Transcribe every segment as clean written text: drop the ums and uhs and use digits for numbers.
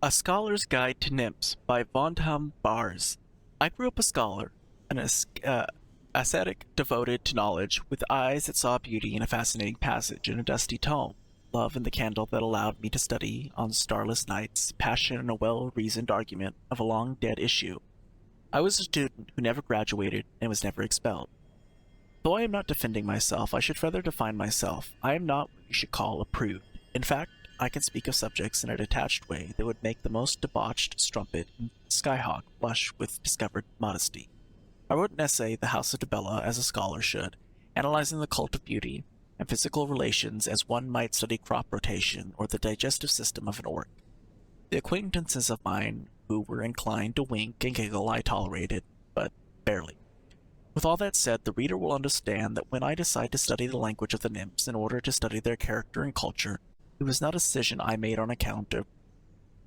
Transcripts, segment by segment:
A Scholar's Guide to Nymphs by Vontam Bars. I grew up a scholar, an ascetic devoted to knowledge, with eyes that saw beauty in a fascinating passage in a dusty tome, love in the candle that allowed me to study on starless nights, passion in a well-reasoned argument of a long-dead issue. I was a student who never graduated and was never expelled. Though I am not defending myself, I should rather define myself. I am not what you should call a prude. In fact, I can speak of subjects in a detached way that would make the most debauched strumpet and skyhawk blush with discovered modesty. I wrote an essay, The House of Debella, as a scholar should, analyzing the cult of beauty and physical relations as one might study crop rotation or the digestive system of an orc. The acquaintances of mine who were inclined to wink and giggle I tolerated, but barely. With all that said, the reader will understand that when I decide to study the language of the nymphs in order to study their character and culture, it was not a decision I made on account of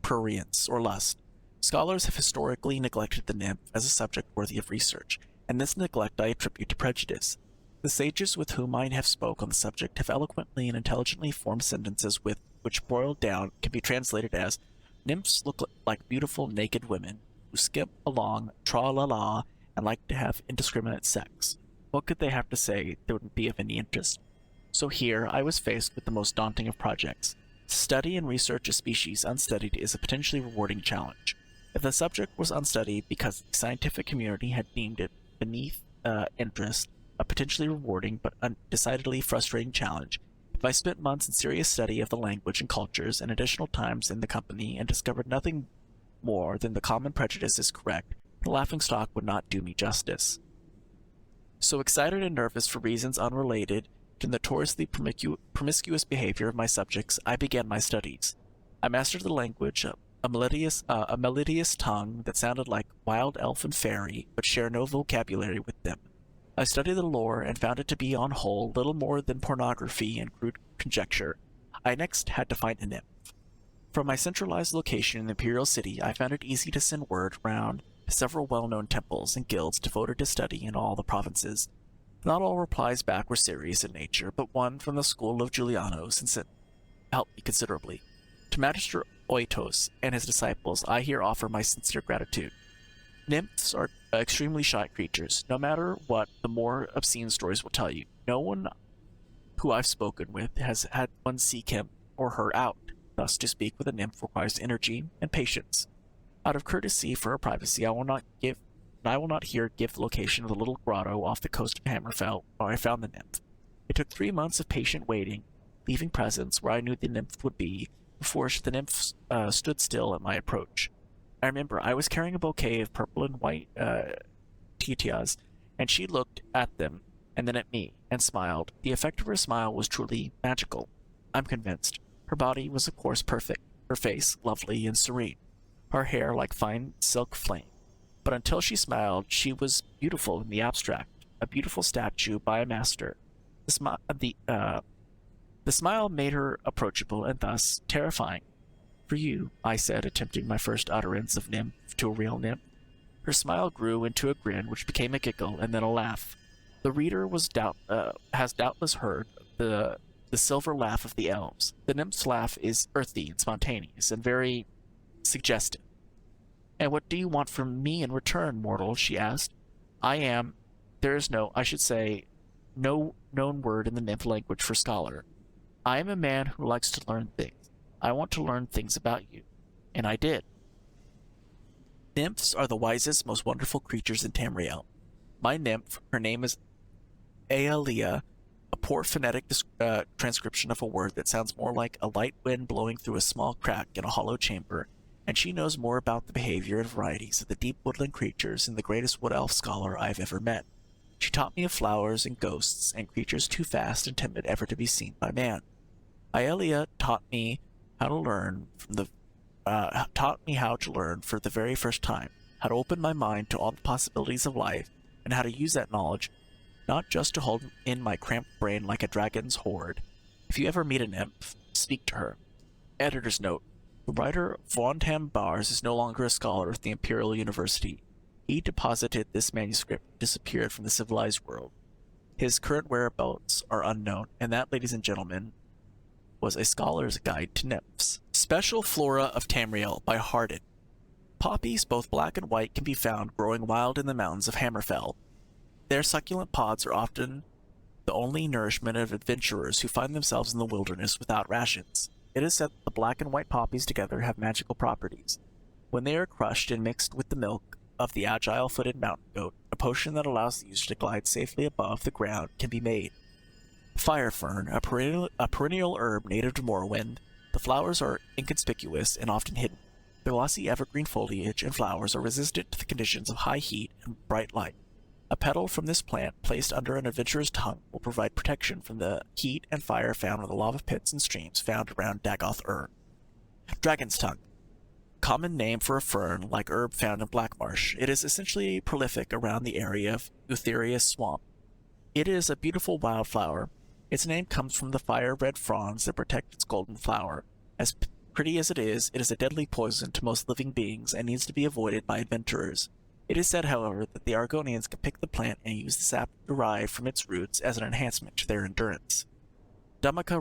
prurience or lust. Scholars have historically neglected the nymph as a subject worthy of research, and this neglect I attribute to prejudice. The sages with whom I have spoke on the subject have eloquently and intelligently formed sentences which boiled down can be translated as, nymphs look like beautiful naked women who skip along tra-la-la and like to have indiscriminate sex. What could they have to say that wouldn't be of any interest? So here I was faced with the most daunting of projects. To study and research a species unstudied is a potentially rewarding challenge. If the subject was unstudied because the scientific community had deemed it beneath interest, a potentially rewarding but decidedly frustrating challenge. If I spent months in serious study of the language and cultures and additional times in the company and discovered nothing more than the common prejudice is correct, the laughingstock would not do me justice. So excited and nervous for reasons unrelated to the notoriously promiscuous behavior of my subjects, I began my studies. I mastered the language, a melodious tongue that sounded like wild elf and fairy, but shared no vocabulary with them. I studied the lore and found it to be, on whole, little more than pornography and crude conjecture. I next had to find a nymph. From my centralized location in the Imperial City, I found it easy to send word round to several well-known temples and guilds devoted to study in all the provinces. Not all replies back were serious in nature, but one from the school of Julianos helped me considerably. To Magister Oitos and his disciples, I here offer my sincere gratitude. Nymphs are extremely shy creatures. No matter what, the more obscene stories will tell you. No one who I've spoken with has had one seek him or her out. Thus, to speak with a nymph requires energy and patience. Out of courtesy for her privacy, I will not here give the location of the little grotto off the coast of Hammerfell where I found the nymph. It took 3 months of patient waiting, leaving presents where I knew the nymph would be, before the nymph stood still at my approach. I remember I was carrying a bouquet of purple and white titias, and she looked at them and then at me and smiled. The effect of her smile was truly magical. I'm convinced. Her body was of course perfect, her face lovely and serene, her hair like fine silk flame. But until she smiled, she was beautiful in the abstract, a beautiful statue by a master. The smile made her approachable and thus terrifying. For you, I said, attempting my first utterance of nymph to a real nymph. Her smile grew into a grin, which became a giggle and then a laugh. The reader has doubtless heard the silver laugh of the elves. The nymph's laugh is earthy and spontaneous and very suggestive. And what do you want from me in return, mortal? She asked. There is no known word in the nymph language for scholar. I am a man who likes to learn things. I want to learn things about you. And I did. Nymphs are the wisest, most wonderful creatures in Tamriel. My nymph, her name is Aelia, a poor phonetic transcription of a word that sounds more like a light wind blowing through a small crack in a hollow chamber, and she knows more about the behavior and varieties of the deep woodland creatures than the greatest wood elf scholar I have ever met. She taught me of flowers and ghosts and creatures too vast and timid ever to be seen by man. Aelia taught me how to learn for the very first time, how to open my mind to all the possibilities of life, and how to use that knowledge not just to hold in my cramped brain like a dragon's hoard. If you ever meet a nymph, speak to her. Editor's note: the writer Vontam Bars is no longer a scholar at the Imperial University. He deposited this manuscript and disappeared from the civilized world. His current whereabouts are unknown, and that, ladies and gentlemen, was A Scholar's Guide to Nymphs. Special Flora of Tamriel by Hardin. Poppies, both black and white, can be found growing wild in the mountains of Hammerfell. Their succulent pods are often the only nourishment of adventurers who find themselves in the wilderness without rations. It is said that the black and white poppies together have magical properties. When they are crushed and mixed with the milk of the agile-footed mountain goat, a potion that allows the user to glide safely above the ground can be made. Fire fern, a perennial herb native to Morrowind. The flowers are inconspicuous and often hidden. The glossy evergreen foliage and flowers are resistant to the conditions of high heat and bright light. A petal from this plant, placed under an adventurer's tongue, will provide protection from the heat and fire found in the lava pits and streams found around Daggerfall. Dragon's tongue. Common name for a fern like herb found in Blackmarsh. It is essentially prolific around the area of Utheria's swamp. It is a beautiful wildflower. Its name comes from the fire-red fronds that protect its golden flower. As pretty as it is a deadly poison to most living beings and needs to be avoided by adventurers. It is said, however, that the Argonians can pick the plant and use the sap derived from its roots as an enhancement to their endurance. Dumica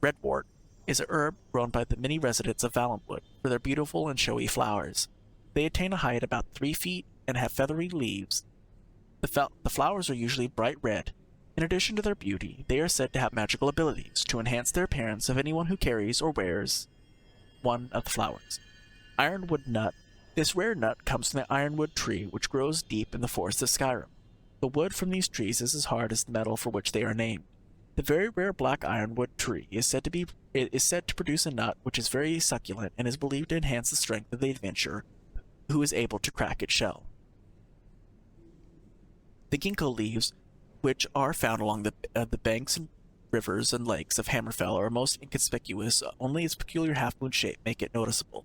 redwort is a herb grown by the many residents of Valenwood for their beautiful and showy flowers. They attain a height about 3 feet and have feathery leaves. The flowers are usually bright red. In addition to their beauty, they are said to have magical abilities to enhance their appearance of anyone who carries or wears one of the flowers. Ironwood nut. This rare nut comes from the ironwood tree, which grows deep in the forests of Skyrim. The wood from these trees is as hard as the metal for which they are named. The very rare black ironwood tree is said to produce a nut which is very succulent and is believed to enhance the strength of the adventurer who is able to crack its shell. The ginkgo leaves, which are found along the banks and rivers and lakes of Hammerfell, are most inconspicuous. Only its peculiar half-moon shape make it noticeable.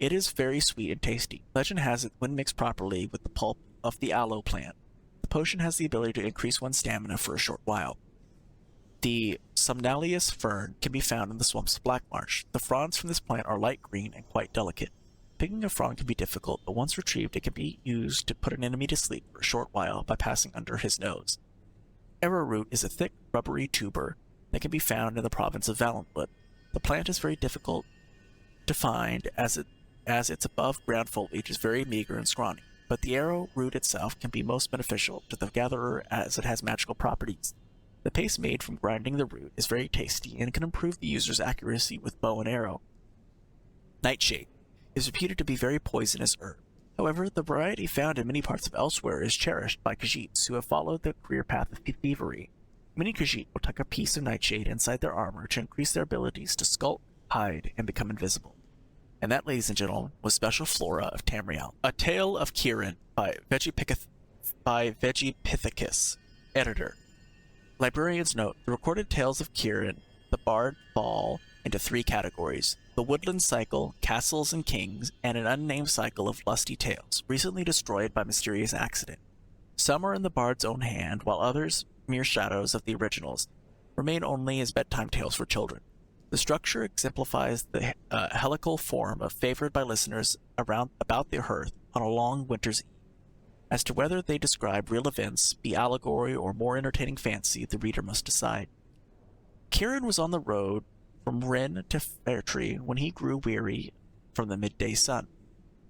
It is very sweet and tasty. Legend has it, when mixed properly with the pulp of the aloe plant, the potion has the ability to increase one's stamina for a short while. The Somnalius fern can be found in the swamps of Blackmarsh. The fronds from this plant are light green and quite delicate. Picking a frond can be difficult, but once retrieved it can be used to put an enemy to sleep for a short while by passing under his nose. Arrowroot is a thick, rubbery tuber that can be found in the province of Valenwood. The plant is very difficult to find as its above-ground foliage is very meager and scrawny, but the arrowroot itself can be most beneficial to the gatherer as it has magical properties. The paste made from grinding the root is very tasty and can improve the user's accuracy with bow and arrow. Nightshade is reputed to be very poisonous herb. However, the variety found in many parts of elsewhere is cherished by Khajiits who have followed the career path of thievery. Many Khajiit will tuck a piece of nightshade inside their armor to increase their abilities to skulk, hide, and become invisible. And that, ladies and gentlemen, was Special Flora of Tamriel. A Tale of Kieran by Vegipithecus. Editor. Librarian's note: the recorded tales of Kieran, the Bard, fall into 3 categories: the Woodland Cycle, Castles and Kings, and an unnamed cycle of lusty tales, recently destroyed by mysterious accident. Some are in the Bard's own hand, while others, mere shadows of the originals, remain only as bedtime tales for children. The structure exemplifies the helical form favored by listeners about the hearth on a long winter's eve. As to whether they describe real events, be allegory, or more entertaining fancy, the reader must decide. Kieran was on the road from Ren to Fairtree when he grew weary from the midday sun.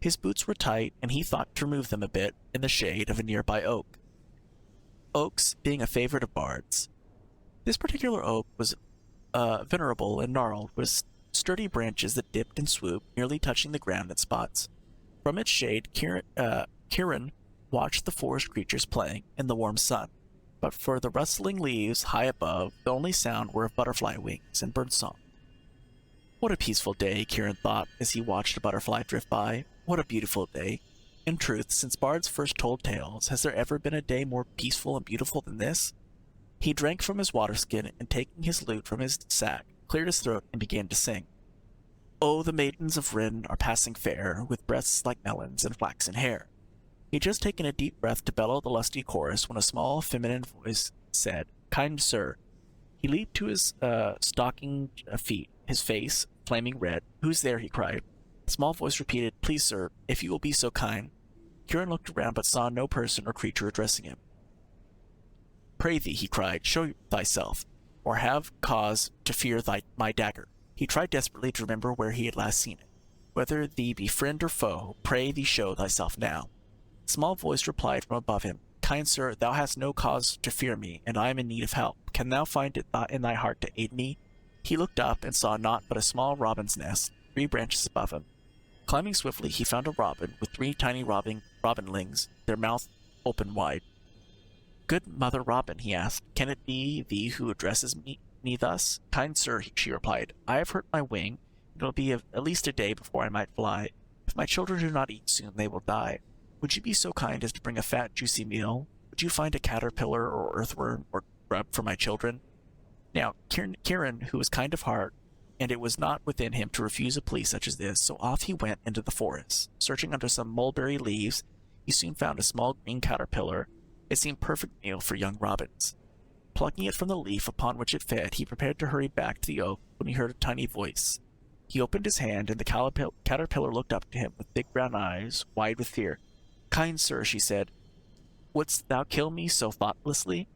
His boots were tight, and he thought to remove them a bit in the shade of a nearby oak. Oaks being a favorite of bards. This particular oak was venerable and gnarled, with sturdy branches that dipped and swooped, nearly touching the ground at spots. From its shade, Kieran watched the forest creatures playing in the warm sun, but for the rustling leaves high above, the only sound were of butterfly wings and birdsong. What a peaceful day, Kieran thought as he watched a butterfly drift by. What a beautiful day. In truth, since bards first told tales, has there ever been a day more peaceful and beautiful than this? He drank from his waterskin, and taking his lute from his sack, cleared his throat and began to sing. Oh, the maidens of Rin are passing fair, with breasts like melons and flaxen hair. He had just taken a deep breath to bellow the lusty chorus when a small feminine voice said, "Kind sir." He leaped to his stocking feet, his face flaming red. "Who's there?" he cried. The small voice repeated, "Please, sir, if you will be so kind." Kieran looked around but saw no person or creature addressing him. "Pray thee," he cried, "show thyself." or have cause to fear my dagger. He tried desperately to remember where he had last seen it. Whether thee be friend or foe, pray thee show thyself now. A small voice replied from above him, Kind sir, thou hast no cause to fear me, and I am in need of help. Can thou find it in thy heart to aid me? He looked up and saw naught but a small robin's nest, 3 branches above him. Climbing swiftly, he found a robin with 3 tiny robinlings, their mouth open wide. Good mother robin, he asked, can it be thee who addresses me thus? Kind sir, she replied, I have hurt my wing. It will be at least a day before I might fly. If my children do not eat soon, they will die. Would you be so kind as to bring a fat, juicy meal? Would you find a caterpillar or earthworm or grub for my children? Now, Kieran, who was kind of heart, and it was not within him to refuse a plea such as this, so off he went into the forest. Searching under some mulberry leaves, he soon found a small green caterpillar. It seemed perfect meal for young robins. Plucking it from the leaf upon which it fed, he prepared to hurry back to the oak when he heard a tiny voice. He opened his hand, and the caterpillar looked up to him with big brown eyes, wide with fear. Kind sir, she said, wouldst thou kill me so thoughtlessly?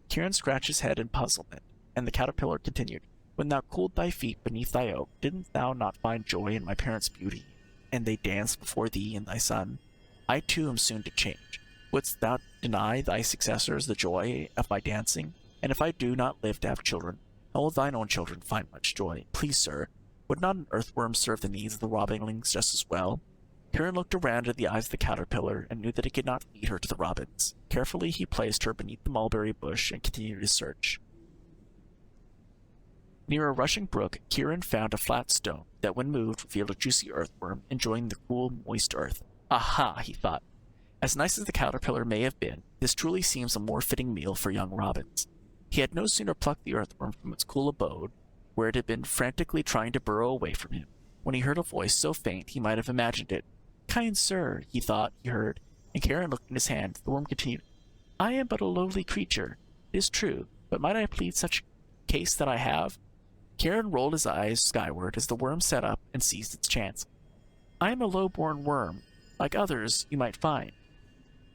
Kieran scratched his head in puzzlement, and the caterpillar continued, When thou cooled thy feet beneath thy oak, didn't thou not find joy in my parents' beauty, and they danced before thee and thy son? I too am soon to change. Wouldst thou deny thy successors the joy of my dancing? And if I do not live to have children, how will thine own children find much joy? Please, sir, would not an earthworm serve the needs of the robinlings just as well? Kieran looked around at the eyes of the caterpillar and knew that he could not feed her to the robins. Carefully he placed her beneath the mulberry bush and continued his search. Near a rushing brook, Kieran found a flat stone that, when moved, revealed a juicy earthworm enjoying the cool, moist earth. Aha, he thought. As nice as the caterpillar may have been, this truly seems a more fitting meal for young robins. He had no sooner plucked the earthworm from its cool abode, where it had been frantically trying to burrow away from him, when he heard a voice so faint he might have imagined it. Kind sir, he thought he heard, and Kieran looked in his hand. The worm continued, I am but a lowly creature, it is true, but might I plead such case that I have? Kieran rolled his eyes skyward as the worm sat up and seized its chance. I am a low-born worm, like others you might find.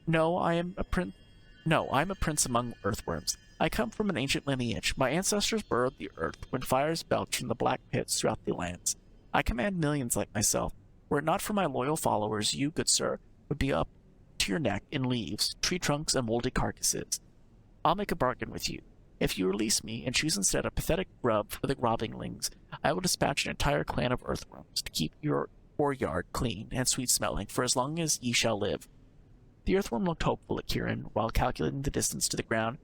No, I am a prince among earthworms. I come from an ancient lineage. My ancestors burrowed the earth when fires belched from the black pits throughout the lands. I command millions like myself. Were it not for my loyal followers, you, good sir, would be up to your neck in leaves, tree trunks, and moldy carcasses. I'll make a bargain with you. If you release me and choose instead a pathetic grub for the robinlings, I will dispatch an entire clan of earthworms to keep your yard clean and sweet-smelling for as long as ye shall live. The earthworm looked hopeful at Kieran while calculating the distance to the ground.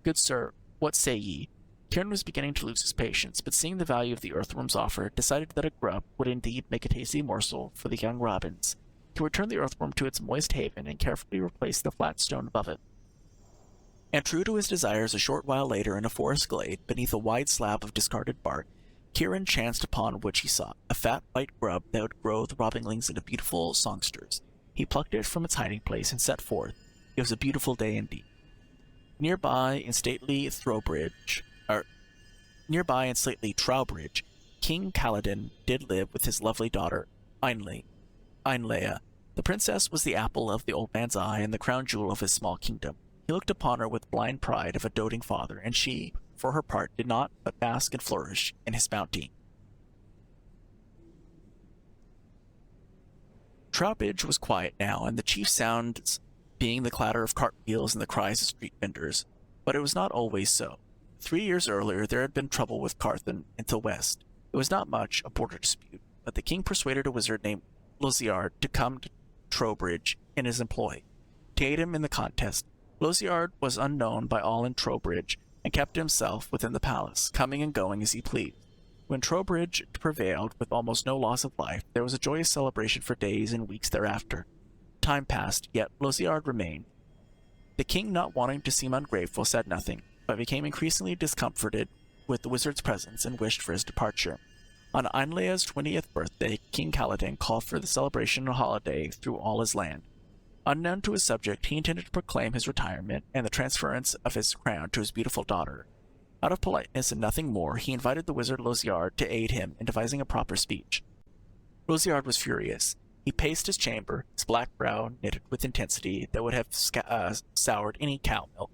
Good sir, what say ye? Kieran was beginning to lose his patience, but seeing the value of the earthworm's offer, decided that a grub would indeed make a tasty morsel for the young robins. He returned the earthworm to its moist haven and carefully replaced the flat stone above it. And true to his desires, a short while later, in a forest glade, beneath a wide slab of discarded bark, Kieran chanced upon what he sought, a fat white grub that would grow the robinlings into beautiful songsters. He plucked it from its hiding place and set forth. It was a beautiful day indeed. Nearby in stately Trowbridge, King Kaladin did live with his lovely daughter, Einleia. The princess was the apple of the old man's eye and the crown jewel of his small kingdom. He looked upon her with blind pride of a doting father, and she, for her part, did not but bask and flourish in his bounty. Trowbridge was quiet now, and the chief sounds being the clatter of cart wheels and the cries of street vendors. But it was not always so. 3 years earlier there had been trouble with Carthan in the west. It was not much, a border dispute, but the king persuaded a wizard named Losiard to come to Trowbridge in his employ. To aid him in the contest, Losiard was unknown by all in Trowbridge, and kept himself within the palace, coming and going as he pleased. When Trowbridge prevailed with almost no loss of life, there was a joyous celebration for days and weeks thereafter. Time passed, yet Losiard remained. The king, not wanting to seem ungrateful, said nothing, but became increasingly discomforted with the wizard's presence and wished for his departure. On Einleia's 20th birthday, King Kaladin called for the celebration and holiday through all his land. Unknown to his subject, he intended to proclaim his retirement and the transference of his crown to his beautiful daughter. Out of politeness and nothing more, he invited the wizard Losiard to aid him in devising a proper speech. Losiard was furious. He paced his chamber, his black brow knitted with intensity that would have soured any cow milk.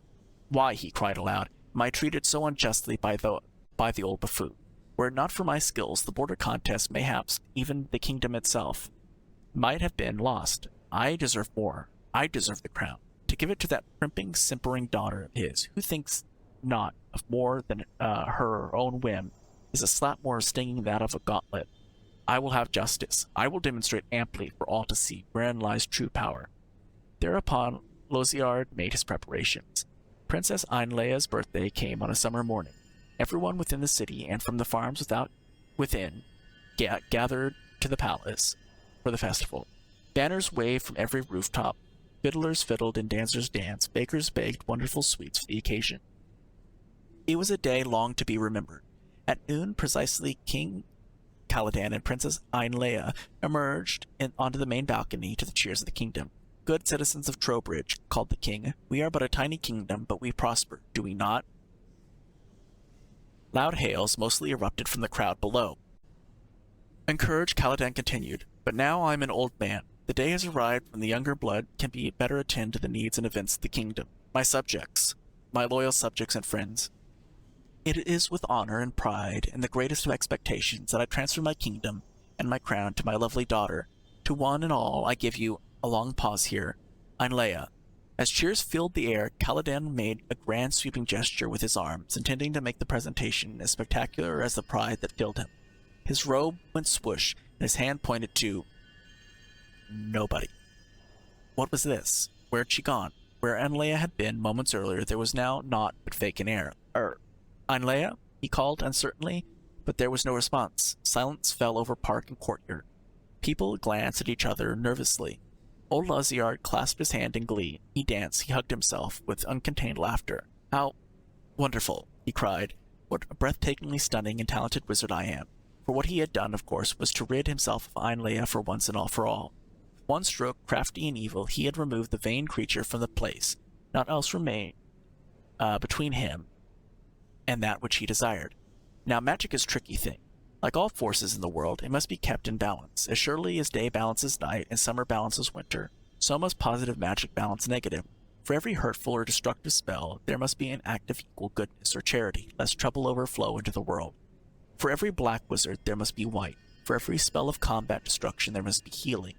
Why, he cried aloud, Am I treated so unjustly by the old buffoon? Were it not for my skills, the border contest, mayhaps even the kingdom itself, might have been lost. I deserve more. I deserve the crown. To give it to that primping, simpering daughter of his, who thinks not of more than her own whim, is a slap more stinging that of a gauntlet. I will have justice. I will demonstrate amply for all to see wherein lies true power. Thereupon Losiard made his preparations. Princess Einleia's birthday came on a summer morning. Everyone within the city and from the farms within gathered to the palace for the festival. Banners waved from every rooftop. Fiddlers fiddled and dancers danced. Bakers baked wonderful sweets for the occasion. It was a day long to be remembered. At noon precisely, King Caladan and Princess Einleia emerged onto the main balcony to the cheers of the kingdom. Good citizens of Trowbridge, called the king, we are but a tiny kingdom, but we prosper, do we not? Loud hails mostly erupted from the crowd below. Encouraged, Caladan continued, but now I am an old man. The day has arrived when the younger blood can be better attend to the needs and events of the kingdom. My subjects, my loyal subjects and friends, it is with honor and pride and the greatest of expectations that I transfer my kingdom and my crown to my lovely daughter. To one and all I give you a long pause here. Einleia. As cheers filled the air, Caladan made a grand sweeping gesture with his arms, intending to make the presentation as spectacular as the pride that filled him. His robe went swoosh, and his hand pointed to nobody. What was this? Where had she gone? Where Einleia had been moments earlier, there was now naught but vacant air. Einleia? He called uncertainly, but there was no response. Silence fell over park and courtyard. People glanced at each other nervously. Old Losiard clasped his hand in glee. He danced, he hugged himself with uncontained laughter. How wonderful, he cried. What a breathtakingly stunning and talented wizard I am. For what he had done, of course, was to rid himself of Einleia for once and all for all. With one stroke, crafty and evil, he had removed the vain creature from the place. Naught else remained between him and that which he desired. Now magic is a tricky thing. Like all forces in the world, it must be kept in balance. As surely as day balances night and summer balances winter, so must positive magic balance negative. For every hurtful or destructive spell, there must be an act of equal goodness or charity, lest trouble overflow into the world. For every black wizard, there must be white. For every spell of combat destruction, there must be healing.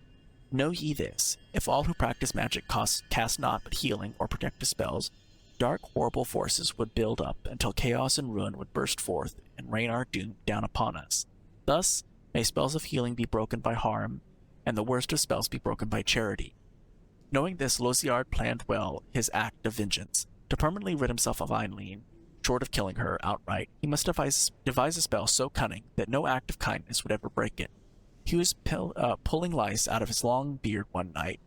Know ye this, if all who practice magic cast not but healing or protective spells, dark, horrible forces would build up until chaos and ruin would burst forth and rain our doom down upon us. Thus may spells of healing be broken by harm, and the worst of spells be broken by charity. Knowing this, Losiard planned well his act of vengeance. To permanently rid himself of Eileen, short of killing her outright, he must devise a spell so cunning that no act of kindness would ever break it. He was pulling lice out of his long beard one night,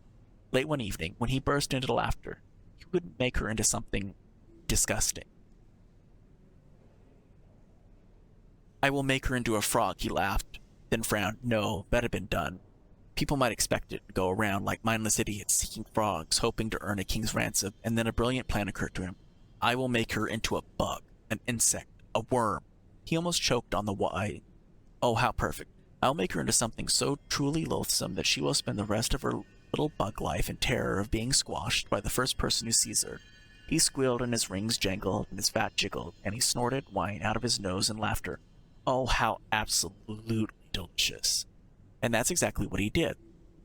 late one evening, when he burst into laughter. He would make her into something disgusting. I will make her into a frog, he laughed, then frowned. No, that had been done. People might expect it to go around like mindless idiots seeking frogs, hoping to earn a king's ransom, and then a brilliant plan occurred to him. I will make her into a bug, an insect, a worm. He almost choked on the why. Oh, how perfect. I'll make her into something so truly loathsome that she will spend the rest of her little bug life in terror of being squashed by the first person who sees her. He squealed and his rings jangled and his fat jiggled, and he snorted wine out of his nose in laughter. Oh, how absolutely delicious. And that's exactly what he did.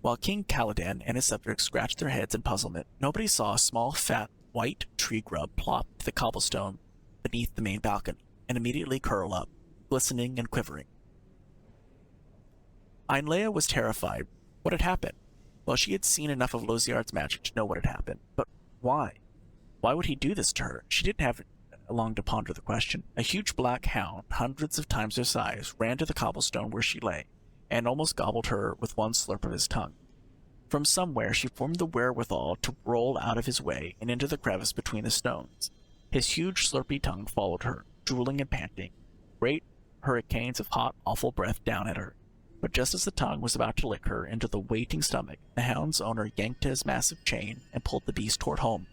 While King Caladan and his subjects scratched their heads in puzzlement, nobody saw a small, fat, white tree grub plop to the cobblestone beneath the main balcony, and immediately curl up, glistening and quivering. Einleia was terrified. What had happened? Well, she had seen enough of Losiard's magic to know what had happened. But why? Why would he do this to her? She didn't have long to ponder the question. A huge black hound, hundreds of times her size, ran to the cobblestone where she lay, and almost gobbled her with one slurp of his tongue. From somewhere she formed the wherewithal to roll out of his way and into the crevice between the stones. His huge slurpy tongue followed her, drooling and panting, great hurricanes of hot, awful breath down at her. But just as the tongue was about to lick her into the waiting stomach, the hound's owner yanked at his massive chain and pulled the beast toward home.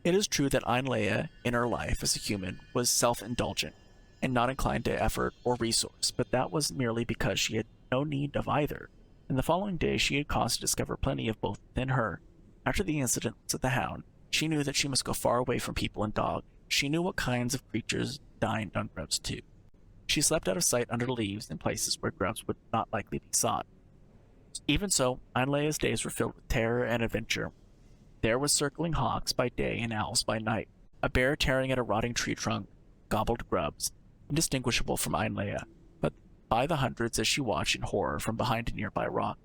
It is true that Einleia, in her life as a human, was self-indulgent and not inclined to effort or resource, but that was merely because she had no need of either. In the following day she had cause to discover plenty of both within her. After the incident of the hound, she knew that she must go far away from people and dog. she knew what kinds of creatures dined on grubs too. She slept out of sight under leaves in places where grubs would not likely be sought. Even so, Einleia's days were filled with terror and adventure. There was circling hawks by day and owls by night. A bear tearing at a rotting tree trunk gobbled grubs, indistinguishable from Einleia, but by the hundreds as she watched in horror from behind a nearby rock.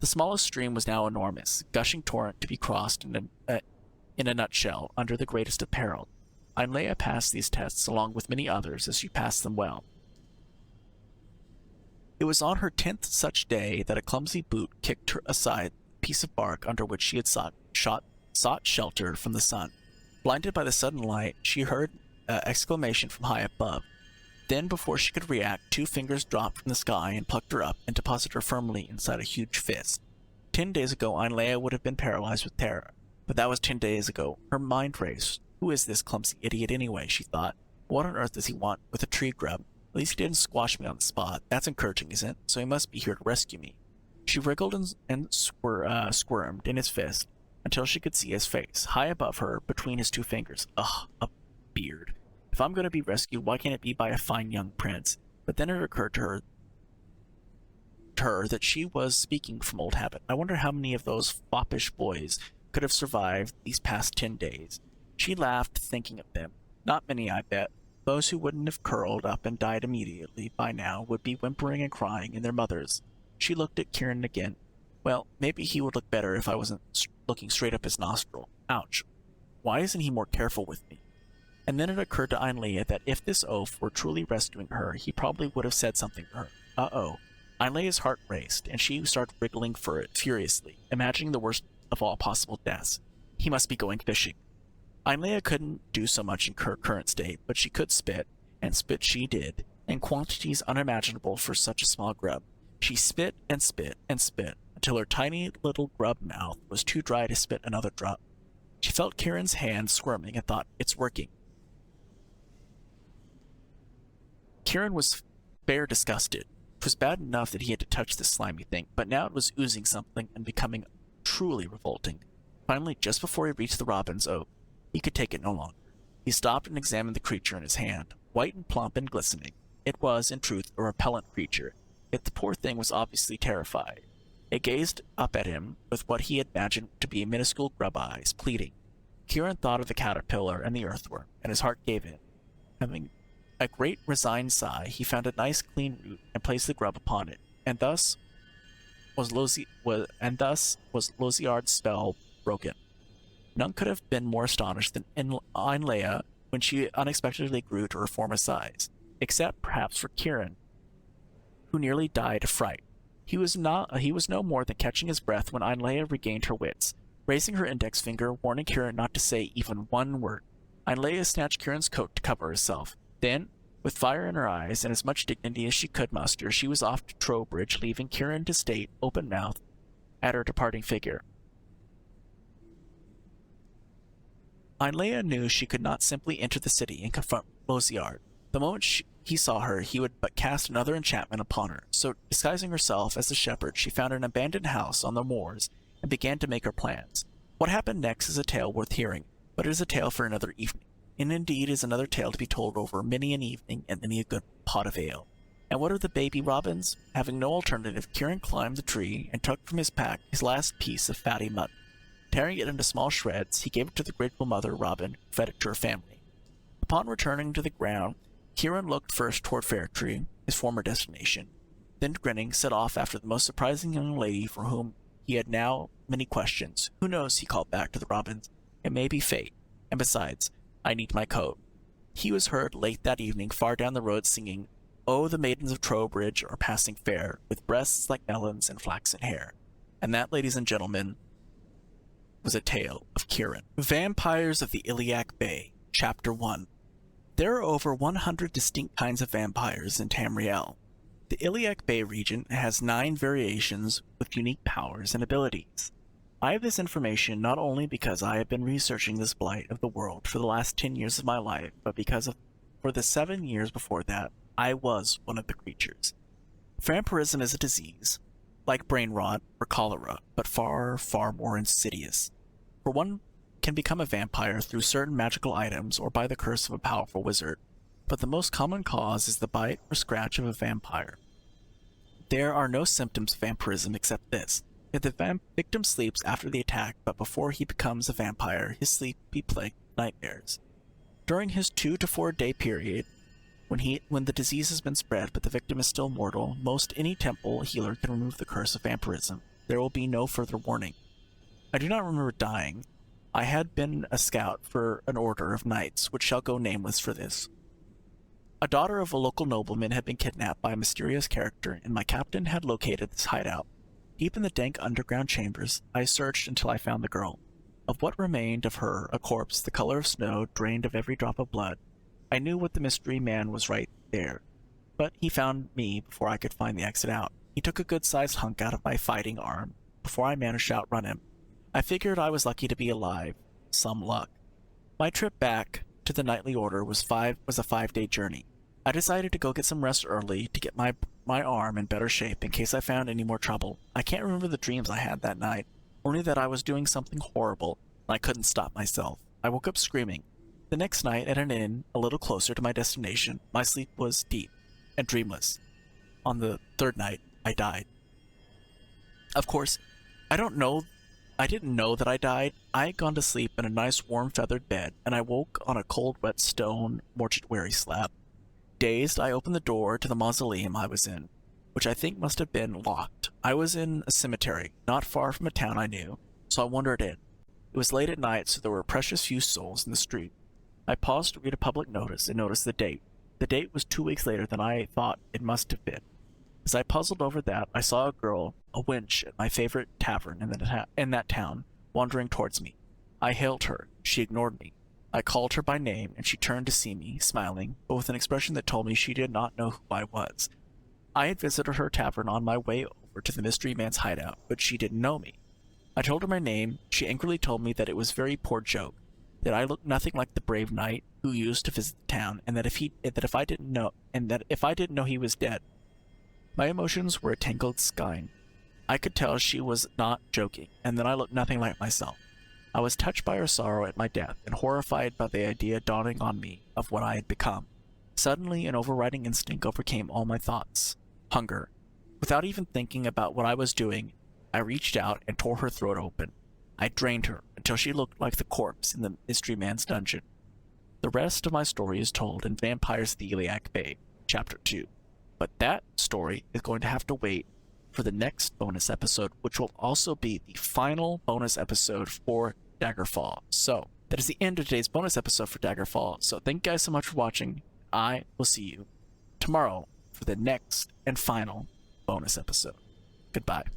The smallest stream was now enormous, gushing torrent to be crossed in a nutshell under the greatest of peril. Einleia passed these tests along with many others as she passed them well. It was on her 10th such day that a clumsy boot kicked her aside a piece of bark under which she had sought shelter from the sun. Blinded by the sudden light, she heard an exclamation from high above. Then, before she could react, 2 fingers dropped from the sky and plucked her up and deposited her firmly inside a huge fist. 10 days ago, Einleia would have been paralyzed with terror, but that was 10 days ago. Her mind raced. Who is this clumsy idiot anyway, she thought. What on earth does he want with a tree grub? At least he didn't squash me on the spot. That's encouraging, isn't it? So he must be here to rescue me. She wriggled and squirmed in his fist until she could see his face, high above her, between his 2 fingers. Ugh, a beard. If I'm going to be rescued, why can't it be by a fine young prince? But then it occurred to her that she was speaking from old habit. I wonder how many of those foppish boys could have survived these past 10 days. She laughed, thinking of them. Not many, I bet. Those who wouldn't have curled up and died immediately by now would be whimpering and crying in their mothers. She looked at Kieran again. Well, maybe he would look better if I wasn't looking straight up his nostril. Ouch. Why isn't he more careful with me? And then it occurred to Einleia that if this oaf were truly rescuing her, he probably would have said something to her. Uh-oh. Einleia's heart raced, and she started wriggling for it furiously, imagining the worst of all possible deaths. He must be going fishing. Einleia couldn't do so much in her current state, but she could spit, and spit she did, in quantities unimaginable for such a small grub. She spit and spit and spit, until her tiny little grub mouth was too dry to spit another drop. She felt Kieran's hand squirming and thought, it's working. Kieran was fair disgusted. It was bad enough that he had to touch this slimy thing, but now it was oozing something and becoming truly revolting. Finally, just before he reached the robin's oak, he could take it no longer. He stopped and examined the creature in his hand, white and plump and glistening. It was, in truth, a repellent creature, yet the poor thing was obviously terrified. It gazed up at him with what he had imagined to be minuscule grub eyes, pleading. Kieran thought of the caterpillar and the earthworm, and his heart gave in. Having a great resigned sigh, he found a nice clean root and placed the grub upon it, and thus was Losiard's spell broken. None could have been more astonished than Einleia when she unexpectedly grew to her former size, except perhaps for Kieran, who nearly died of fright. He was no more than catching his breath when Einleia regained her wits, raising her index finger, warning Kieran not to say even one word. Einleia snatched Kieran's coat to cover herself. Then, with fire in her eyes and as much dignity as she could muster, she was off to Trowbridge, leaving Kieran to state, open-mouthed, at her departing figure. Einleia knew she could not simply enter the city and confront Losiard. The moment he saw her, he would but cast another enchantment upon her. So, disguising herself as the shepherd, she found an abandoned house on the moors and began to make her plans. What happened next is a tale worth hearing, but it is a tale for another evening. And indeed is another tale to be told over many an evening and many a good pot of ale. And what of the baby robins? Having no alternative, Kieran climbed the tree and took from his pack his last piece of fatty mutton. Tearing it into small shreds, he gave it to the grateful mother robin, who fed it to her family. Upon returning to the ground, Kieran looked first toward Fairtree, his former destination, then grinning set off after the most surprising young lady for whom he had now many questions. Who knows, he called back to the robins, it may be fate, and besides, I need my coat. He was heard late that evening far down the road singing, Oh, the maidens of Trowbridge are passing fair, with breasts like melons and flaxen hair. And that, ladies and gentlemen, was a tale of Kieran. Vampires of the Illiac Bay, Chapter 1. There are over 100 distinct kinds of vampires in Tamriel. The Illiac Bay region has 9 variations with unique powers and abilities. I have this information not only because I have been researching this blight of the world for the last 10 years of my life, but because for the 7 years before that, I was one of the creatures. Vampirism is a disease, like brain rot or cholera, but far, far more insidious. For one can become a vampire through certain magical items or by the curse of a powerful wizard, but the most common cause is the bite or scratch of a vampire. There are no symptoms of vampirism except this. If the victim sleeps after the attack, but before he becomes a vampire, his sleep be plagued with nightmares. During his 2 to 4 day period, when the disease has been spread but the victim is still mortal, most any temple healer can remove the curse of vampirism. There will be no further warning. I do not remember dying. I had been a scout for an order of knights, which shall go nameless for this. A daughter of a local nobleman had been kidnapped by a mysterious character, and my captain had located this hideout. Deep in the dank underground chambers, I searched until I found the girl. Of what remained of her, a corpse the color of snow, drained of every drop of blood. I knew what the mystery man was right there, but he found me before I could find the exit out. He took a good-sized hunk out of my fighting arm before I managed to outrun him. I figured I was lucky to be alive. Some luck. My trip back to the knightly order was a 5-day journey. I decided to go get some rest early to get my arm in better shape in case I found any more trouble. I can't remember the dreams I had that night, only that I was doing something horrible and I couldn't stop myself. I woke up screaming. The next night, at an inn a little closer to my destination, my sleep was deep and dreamless. On the third night, I died. Of course, I didn't know that I died. I had gone to sleep in a nice warm feathered bed, and I woke on a cold wet stone mortuary slab. Dazed, I opened the door to the mausoleum I was in, which I think must have been locked. I was in a cemetery, not far from a town I knew, so I wandered in. It was late at night, so there were precious few souls in the street. I paused to read a public notice and noticed the date. The date was 2 weeks later than I thought it must have been. As I puzzled over that, I saw a girl, a wench, at my favorite tavern in that town, wandering towards me. I hailed her. She ignored me. I called her by name, and she turned to see me, smiling, but with an expression that told me she did not know who I was. I had visited her tavern on my way over to the mystery man's hideout, but she didn't know me. I told her my name. She angrily told me that it was a very poor joke, that I looked nothing like the brave knight who used to visit the town, and that if I didn't know he was dead. My emotions were a tangled skein. I could tell she was not joking, and that I looked nothing like myself. I was touched by her sorrow at my death, and horrified by the idea dawning on me of what I had become. Suddenly, an overriding instinct overcame all my thoughts. Hunger. Without even thinking about what I was doing, I reached out and tore her throat open. I drained her until she looked like the corpse in the mystery man's dungeon. The rest of my story is told in Vampires of the Illiac Bay, Chapter 2. But that story is going to have to wait for the next bonus episode, which will also be the final bonus episode for Daggerfall. So, that is the end of today's bonus episode for Daggerfall. So, thank you guys so much for watching. I will see you tomorrow for the next and final bonus episode. Goodbye.